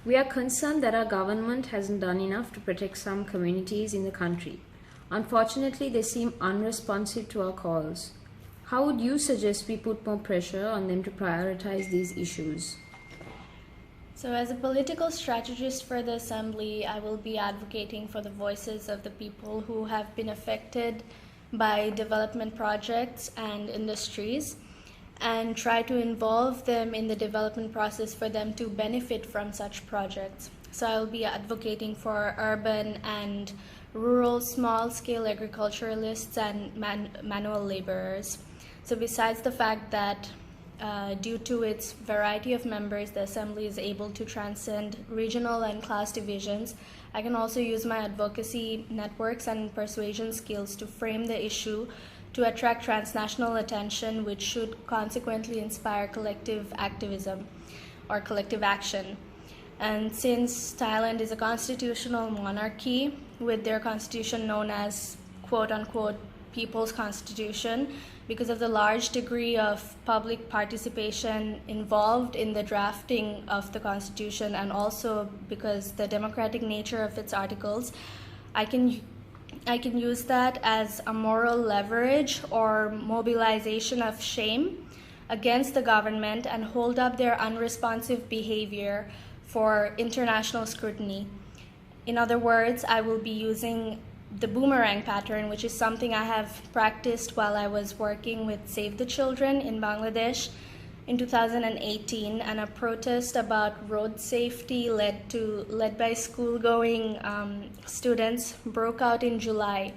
We are concerned that our government hasn't done enough to protect some communities in the country. Unfortunately, they seem unresponsive to our calls. How would you suggest we put more pressure on them to prioritize these issues? So, as a political strategist for the Assembly, I will be advocating for the voices of the people who have been affected by development projects and industries and try to involve them in the development process for them to benefit from such projects. So, I'll be advocating for urban and rural small-scale agriculturalists and manual laborers. So besides the fact that due to its variety of members, the Assembly is able to transcend regional and class divisions, I can also use my advocacy networks and persuasion skills to frame the issue to attract transnational attention, which should consequently inspire collective activism or collective action. And since Thailand is a constitutional monarchy with their constitution known as quote-unquote People's Constitution, because of the large degree of public participation involved in the drafting of the Constitution and also because the democratic nature of its articles, I can use that as a moral leverage or mobilization of shame against the government and hold up their unresponsive behavior for international scrutiny. In other words, I will be using the boomerang pattern, which is something I have practiced while I was working with Save the Children in Bangladesh in 2018, and a protest about road safety led by school-going students broke out in July.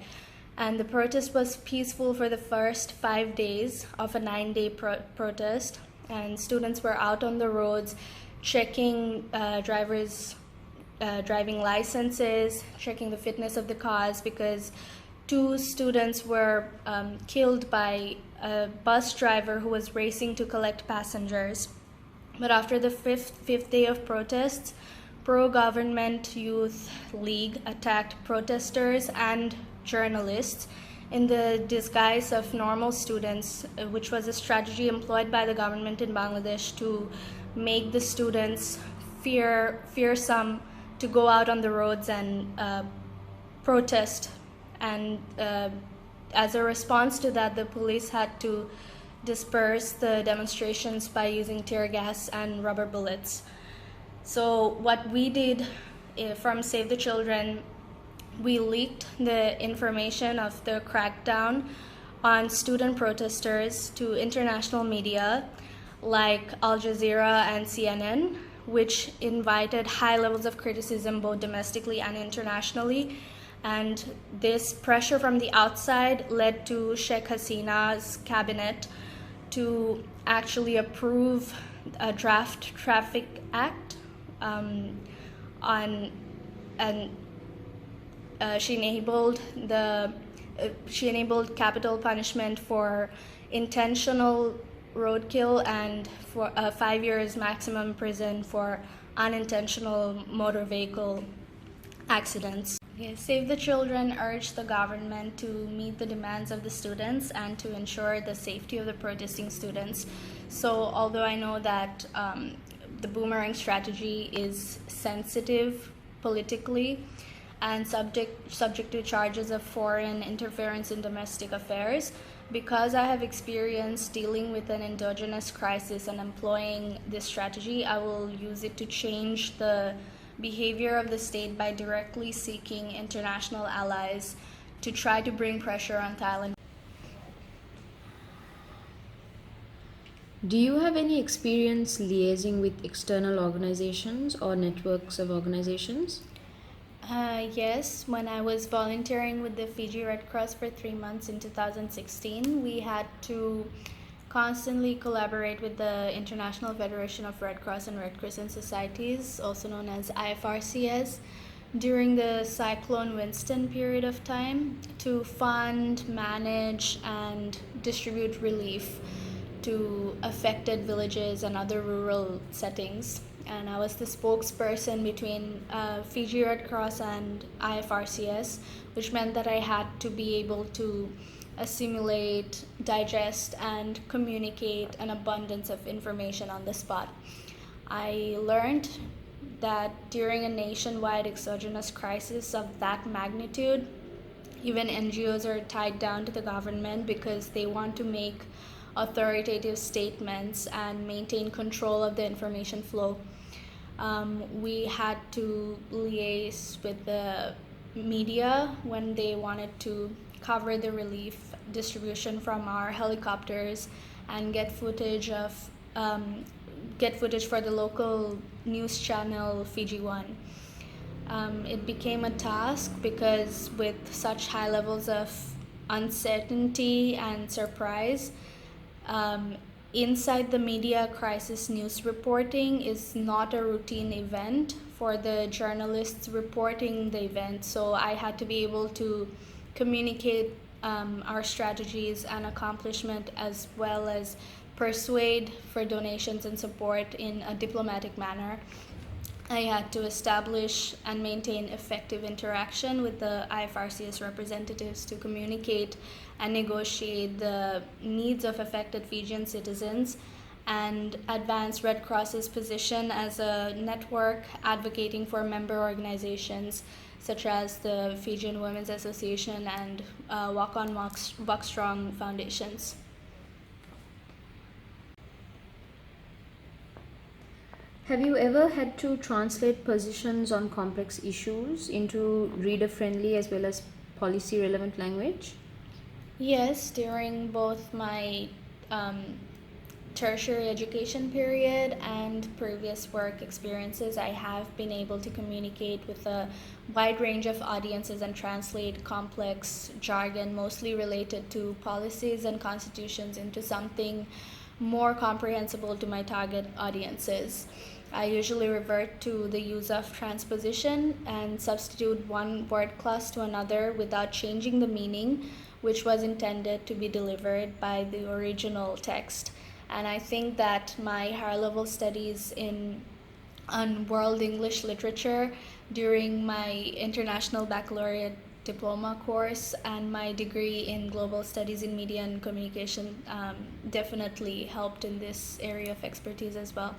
And the protest was peaceful for the first 5 days of a 9-day protest, and students were out on the roads checking driving licenses, checking the fitness of the cars, because 2 students were killed by a bus driver who was racing to collect passengers. But after the fifth day of protests, pro-government youth league attacked protesters and journalists in the disguise of normal students, which was a strategy employed by the government in Bangladesh to make the students fearsome to go out on the roads and protest. And as a response to that, the police had to disperse the demonstrations by using tear gas and rubber bullets. So what we did from Save the Children, we leaked the information of the crackdown on student protesters to international media like Al Jazeera and CNN, which invited high levels of criticism both domestically and internationally. And this pressure from the outside led to Sheikh Hasina's cabinet to actually approve a draft traffic act she enabled capital punishment for intentional roadkill and for 5 years maximum prison for unintentional motor vehicle accidents. Save the Children urged the government to meet the demands of the students and to ensure the safety of the protesting students. So although I know that the boomerang strategy is sensitive politically and subject to charges of foreign interference in domestic affairs, because I have experience dealing with an endogenous crisis and employing this strategy, I will use it to change the behavior of the state by directly seeking international allies to try to bring pressure on Thailand. Do you have any experience liaising with external organizations or networks of organizations? Yes, when I was volunteering with the Fiji Red Cross for 3 months in 2016, we had to constantly collaborate with the International Federation of Red Cross and Red Crescent Societies, also known as IFRCS, during the Cyclone Winston period of time to fund, manage, and distribute relief to affected villages and other rural settings. And I was the spokesperson between Fiji Red Cross and IFRCS, which meant that I had to be able to assimilate, digest, and communicate an abundance of information on the spot. I learned that during a nationwide exogenous crisis of that magnitude, even NGOs are tied down to the government because they want to make authoritative statements and maintain control of the information flow. We had to liaise with the media when they wanted to cover the relief distribution from our helicopters and get footage for the local news channel Fiji One. It became a task because with such high levels of uncertainty and surprise, inside the media, crisis news reporting is not a routine event for the journalists reporting the event. So I had to be able to communicate our strategies and accomplishment, as well as persuade for donations and support in a diplomatic manner. I had to establish and maintain effective interaction with the IFRCS representatives to communicate and negotiate the needs of affected Fijian citizens and advance Red Cross's position as a network advocating for member organizations such as the Fijian Women's Association and Walk On Walk Strong foundations. Have you ever had to translate positions on complex issues into reader-friendly as well as policy-relevant language? Yes, during both my tertiary education period and previous work experiences, I have been able to communicate with a wide range of audiences and translate complex jargon, mostly related to policies and constitutions, into something more comprehensible to my target audiences. I usually revert to the use of transposition and substitute one word class to another without changing the meaning, which was intended to be delivered by the original text. And I think that my higher level studies on world English literature during my international baccalaureate diploma course and my degree in global studies in media and communication definitely helped in this area of expertise as well.